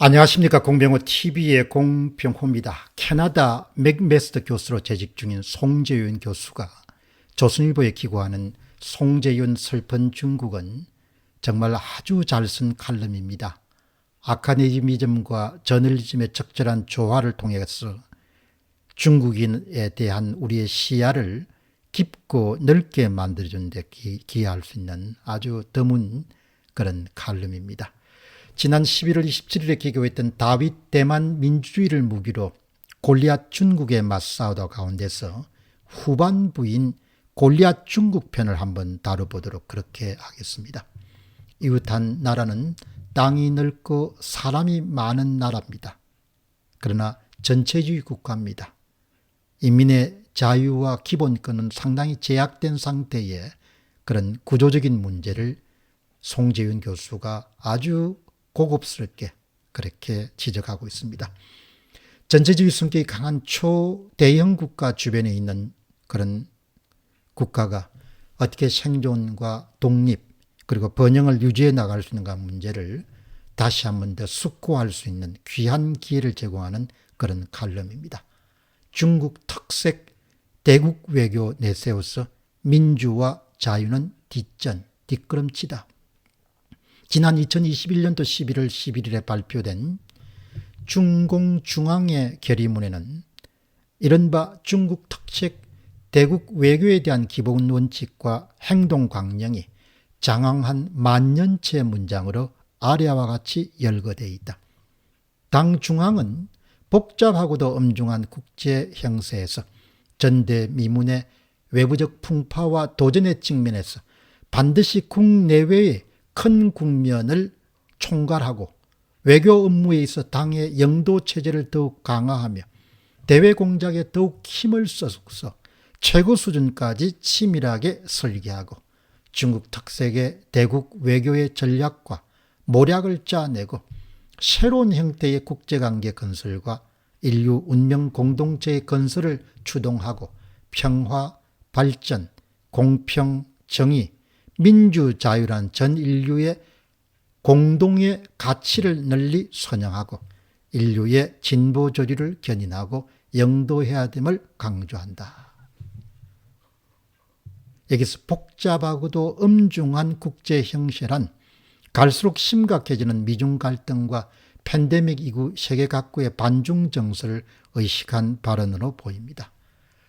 안녕하십니까. 공병호 TV의 공병호입니다. 캐나다 맥메스터 교수로 재직 중인 송재윤 교수가 조선일보에 기고하는 송재윤 슬픈 중국은 정말 아주 잘 쓴 칼럼입니다. 아카데미즘과 저널리즘의 적절한 조화를 통해서 중국인에 대한 우리의 시야를 깊고 넓게 만들어주는 데 기여할 수 있는 아주 드문 그런 칼럼입니다. 지난 11월 27일에 개교했던 다윗 대만 민주주의를 무기로 골리앗 중국에 맞싸우다 가운데서 후반부인 골리앗 중국 편을 한번 다뤄보도록 그렇게 하겠습니다. 이웃한 나라는 땅이 넓고 사람이 많은 나라입니다. 그러나 전체주의 국가입니다. 인민의 자유와 기본권은 상당히 제약된 상태의 그런 구조적인 문제를 송재윤 교수가 아주 고급스럽게 그렇게 지적하고 있습니다. 전체주의 성격이 강한 초대형 국가 주변에 있는 그런 국가가 어떻게 생존과 독립 그리고 번영을 유지해 나갈 수 있는가 문제를 다시 한 번 더 숙고할 수 있는 귀한 기회를 제공하는 그런 칼럼입니다. 중국 특색 대국 외교 내세워서 민주와 자유는 뒷걸음치다. 지난 2021년도 11월 11일에 발표된 중공중앙의 결의문에는 이른바 중국 특색 대국 외교에 대한 기본 원칙과 행동 강령이 장황한 만년체 문장으로 아래와 같이 열거되어 있다. 당 중앙은 복잡하고도 엄중한 국제 형세에서 전대미문의 외부적 풍파와 도전의 측면에서 반드시 국내외의 큰 국면을 총괄하고 외교 업무에 있어 당의 영도 체제를 더욱 강화하며 대외 공작에 더욱 힘을 써서 최고 수준까지 치밀하게 설계하고 중국 특색의 대국 외교의 전략과 모략을 짜내고 새로운 형태의 국제관계 건설과 인류 운명 공동체의 건설을 주동하고 평화, 발전, 공평, 정의, 민주자유란 전 인류의 공동의 가치를 널리 선양하고 인류의 진보 조류를 견인하고 영도해야 됨을 강조한다. 여기서 복잡하고도 엄중한 국제 형세란 갈수록 심각해지는 미중 갈등과 팬데믹 이후 세계 각국의 반중 정서를 의식한 발언으로 보입니다.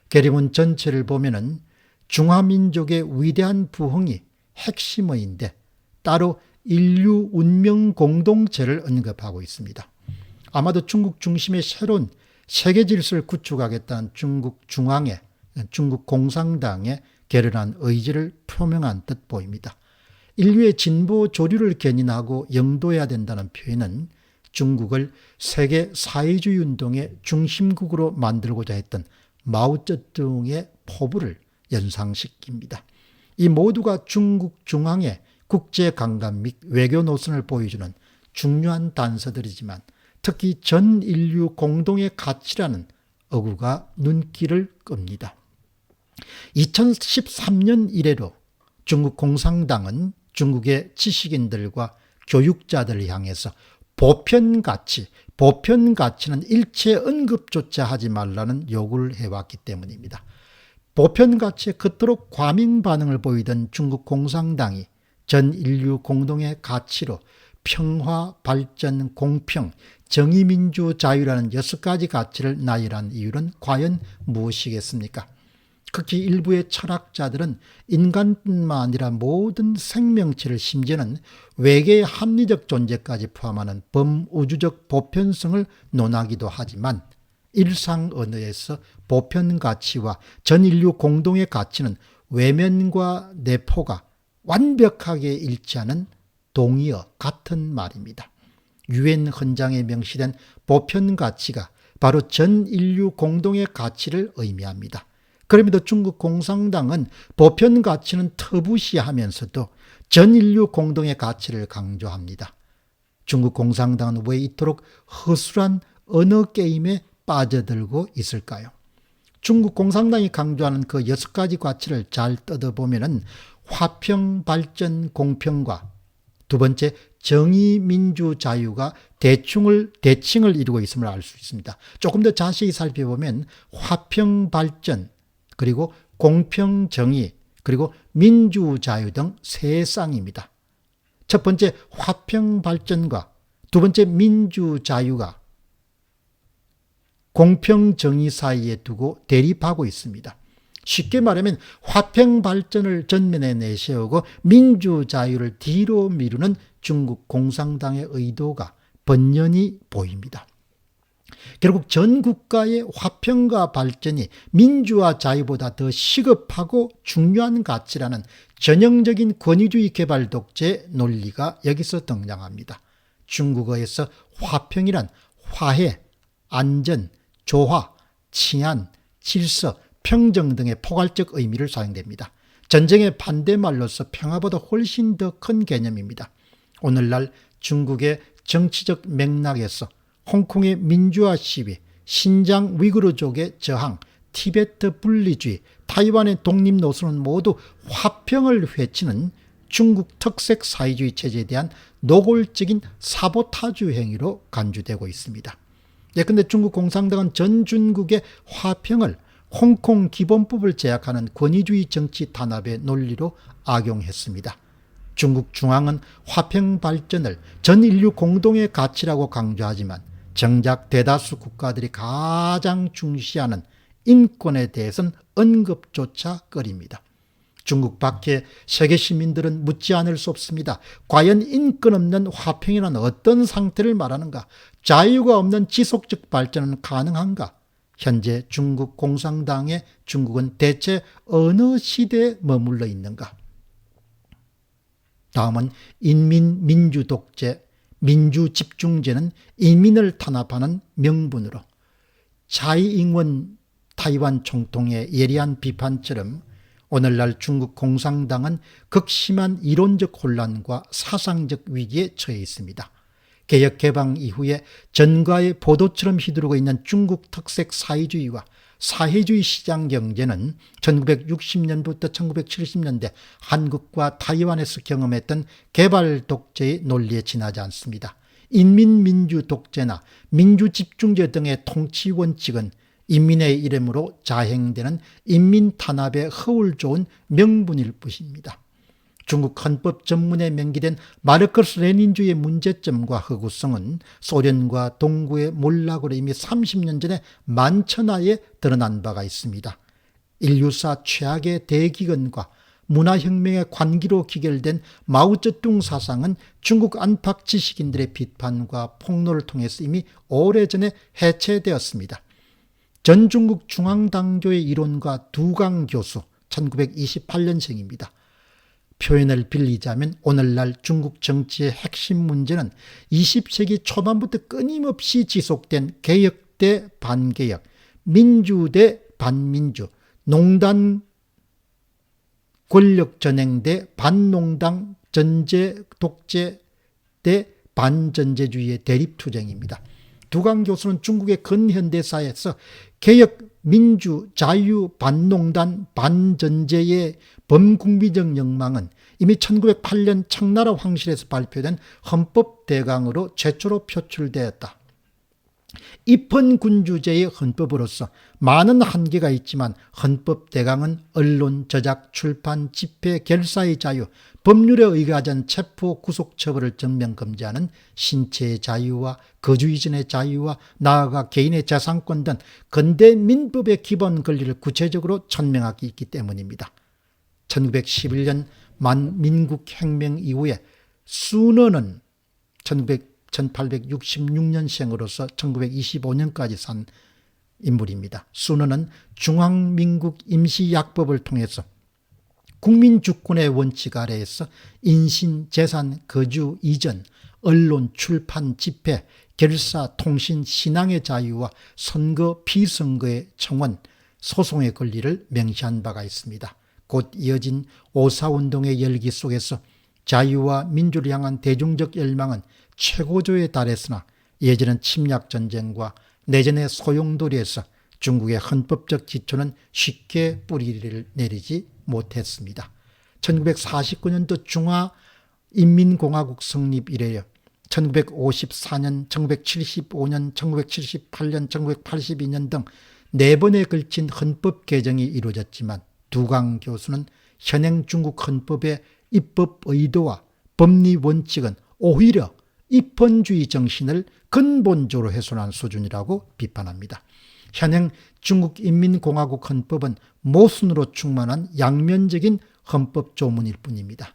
결의문 전체를 보면은 중화민족의 위대한 부흥이 핵심어인데 따로 인류 운명 공동체를 언급하고 있습니다. 아마도 중국 중심의 새로운 세계 질서를 구축하겠다는 중국 중앙의 중국 공산당의 결연한 의지를 표명한 듯 보입니다. 인류의 진보 조류를 견인하고 영도해야 된다는 표현은 중국을 세계 사회주의 운동의 중심국으로 만들고자 했던 마오쩌둥의 포부를 연상시킵니다. 이 모두가 중국 중앙의 국제 강간 및 외교 노선을 보여주는 중요한 단서들이지만 특히 전 인류 공동의 가치라는 어구가 눈길을 끕니다. 2013년 이래로 중국 공산당은 중국의 지식인들과 교육자들을 향해서 보편가치는 일체 언급조차 하지 말라는 요구를 해왔기 때문입니다. 보편가치에 그토록 과민 반응을 보이던 중국 공산당이 전 인류 공동의 가치로 평화, 발전, 공평, 정의, 민주, 자유라는 6가지 가치를 나열한 이유는 과연 무엇이겠습니까? 특히 일부의 철학자들은 인간뿐만 아니라 모든 생명체를 심지어는 외계의 합리적 존재까지 포함하는 범우주적 보편성을 논하기도 하지만 일상 언어에서 보편 가치와 전 인류 공동의 가치는 외면과 내포가 완벽하게 일치하는 동의어 같은 말입니다. 유엔 헌장에 명시된 보편 가치가 바로 전 인류 공동의 가치를 의미합니다. 그럼에도 중국 공산당은 보편 가치는 터부시하면서도 전 인류 공동의 가치를 강조합니다. 중국 공산당은 왜 이토록 허술한 언어 게임에 빠져들고 있을까요? 중국 공산당이 강조하는 그 6가지 가치를 잘 뜯어보면 화평, 발전, 공평과 두 번째 정의, 민주, 자유가 대칭을 이루고 있음을 알 수 있습니다. 조금 더 자세히 살펴보면 화평발전, 그리고 공평정의, 그리고 민주자유 등 세 쌍입니다. 첫 번째 화평발전과 두 번째 민주자유가 공평정의 사이에 두고 대립하고 있습니다. 쉽게 말하면 화평발전을 전면에 내세우고 민주자유를 뒤로 미루는 중국 공산당의 의도가 번연히 보입니다. 결국 전 국가의 화평과 발전이 민주와 자유보다 더 시급하고 중요한 가치라는 전형적인 권위주의 개발 독재 논리가 여기서 등장합니다. 중국어에서 화평이란 화해, 안전, 조화, 치안, 질서, 평정 등의 포괄적 의미를 사용됩니다. 전쟁의 반대말로서 평화보다 훨씬 더 큰 개념입니다. 오늘날 중국의 정치적 맥락에서 홍콩의 민주화 시위, 신장 위구르족의 저항, 티베트 분리주의, 타이완의 독립 노선은 모두 화평을 외치는 중국 특색 사회주의 체제에 대한 노골적인 사보타주 행위로 간주되고 있습니다. 예컨대 중국 공산당은 전 중국의 화평을 홍콩 기본법을 제약하는 권위주의 정치 탄압의 논리로 악용했습니다. 중국 중앙은 화평 발전을 전 인류 공동의 가치라고 강조하지만 정작 대다수 국가들이 가장 중시하는 인권에 대해서는 언급조차 꺼립니다. 중국 밖의 세계 시민들은 묻지 않을 수 없습니다. 과연 인권 없는 화평이란 어떤 상태를 말하는가? 자유가 없는 지속적 발전은 가능한가? 현재 중국 공산당의 중국은 대체 어느 시대에 머물러 있는가? 다음은 인민민주독재, 민주집중제는 인민을 탄압하는 명분으로 차이잉원 타이완 총통의 예리한 비판처럼 오늘날 중국 공산당은 극심한 이론적 혼란과 사상적 위기에 처해 있습니다. 개혁 개방 이후에 전가의 보도처럼 휘두르고 있는 중국 특색 사회주의와 사회주의 시장 경제는 1960년부터 1970년대 한국과 타이완에서 경험했던 개발 독재의 논리에 지나지 않습니다. 인민민주 독재나 민주집중제 등의 통치 원칙은 인민의 이름으로 자행되는 인민 탄압에 허울 좋은 명분일 뿐입니다. 중국 헌법 전문에 명기된 마르크스 레닌주의의 문제점과 허구성은 소련과 동구의 몰락으로 이미 30년 전에 만천하에 드러난 바가 있습니다. 인류사 최악의 대기근과 문화혁명의 관기로 기결된 마오쩌둥 사상은 중국 안팎 지식인들의 비판과 폭로를 통해서 이미 오래전에 해체되었습니다. 전 중국 중앙당조의 이론가 두강 교수 1928년생입니다. 표현을 빌리자면 오늘날 중국 정치의 핵심 문제는 20세기 초반부터 끊임없이 지속된 개혁 대 반개혁, 민주 대 반민주, 농단 권력전행 대 반농당, 전제 독재 대 반전제주의의 대립투쟁입니다. 두강 교수는 중국의 근현대사에서 개혁, 민주, 자유, 반농단, 반전제의 범국민적 욕망은 이미 1908년 청나라 황실에서 발표된 헌법대강으로 최초로 표출되었다. 입헌군주제의 헌법으로서 많은 한계가 있지만 헌법대강은 언론, 저작, 출판, 집회, 결사의 자유, 법률에 의거하지 않은 체포, 구속처벌을 전면 금지하는 신체의 자유와 거주 이전의 자유와 나아가 개인의 재산권 등 근대 민법의 기본 권리를 구체적으로 천명하고 있기 때문입니다. 1911년 만민국혁명 이후에 순원은 1866년생으로서 1925년까지 산 인물입니다. 순원은 중앙민국 임시약법을 통해서 국민주권의 원칙 아래에서 인신, 재산, 거주, 이전, 언론, 출판, 집회, 결사, 통신, 신앙의 자유와 선거, 비선거의 청원, 소송의 권리를 명시한 바가 있습니다. 곧 이어진 5.4운동의 열기 속에서 자유와 민주를 향한 대중적 열망은 최고조에 달했으나 예전은 침략전쟁과 내전의 소용돌이에서 중국의 헌법적 기초는 쉽게 뿌리를 내리지 못했습니다. 1949년도 중화인민공화국 성립 이래요 1954년, 1975년, 1978년, 1982년 등 4번에 걸친 헌법 개정이 이루어졌지만 두강 교수는 현행 중국 헌법의 입법 의도와 법리 원칙은 오히려 입헌주의 정신을 근본적으로 훼손한 수준이라고 비판합니다. 현행 중국인민공화국 헌법은 모순으로 충만한 양면적인 헌법 조문일 뿐입니다.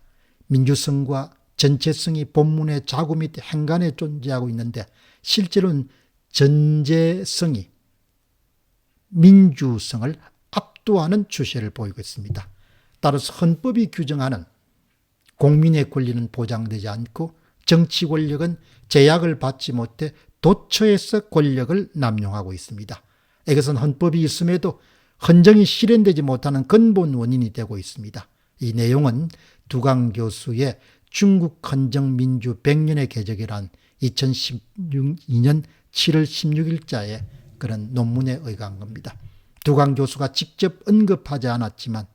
민주성과 전체성이 본문의 자구 및 행간에 존재하고 있는데 실제로는 전제성이 민주성을 압도하는 추세를 보이고 있습니다. 따라서 헌법이 규정하는 공민의 권리는 보장되지 않고 정치 권력은 제약을 받지 못해 도처에서 권력을 남용하고 있습니다. 이것은 헌법이 있음에도 헌정이 실현되지 못하는 근본 원인이 되고 있습니다. 이 내용은 두강 교수의 중국 헌정민주 100년의 궤적이란 2012년 7월 16일자의 그런 논문에 의거한 겁니다. 두강 교수가 직접 언급하지 않았지만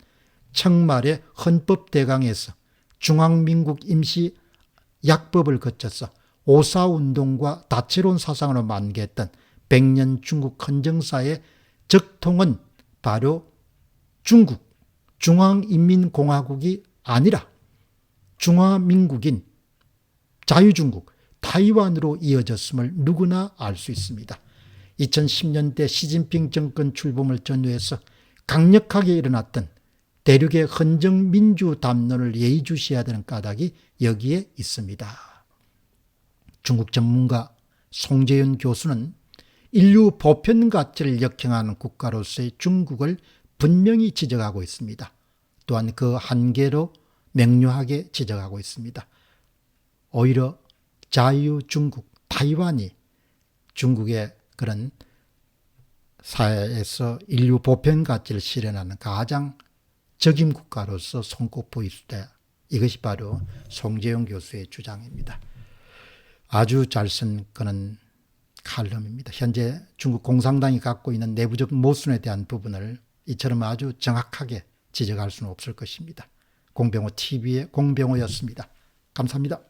청말의 헌법대강에서 중앙민국 임시약법을 거쳐서 오사운동과 다채로운 사상으로 만개했던 100년 중국 헌정사의 적통은 바로 중국, 중앙인민공화국이 아니라 중화민국인 자유중국, 타이완으로 이어졌음을 누구나 알 수 있습니다. 2010년대 시진핑 정권 출범을 전후해서 강력하게 일어났던 대륙의 헌정민주 담론을 예의주시해야 되는 까닭이 여기에 있습니다. 중국 전문가 송재윤 교수는 인류 보편 가치를 역행하는 국가로서의 중국을 분명히 지적하고 있습니다. 또한 그 한계로 명료하게 지적하고 있습니다. 오히려 자유중국, 타이완이 중국의 그런 사회에서 인류 보편 가치를 실현하는 가장 적임 국가로서 손꼽고 있다. 이것이 바로 송재용 교수의 주장입니다. 아주 잘 쓴 그런 칼럼입니다. 현재 중국 공산당이 갖고 있는 내부적 모순에 대한 부분을 이처럼 아주 정확하게 지적할 수는 없을 것입니다. 공병호 TV의 공병호였습니다. 감사합니다.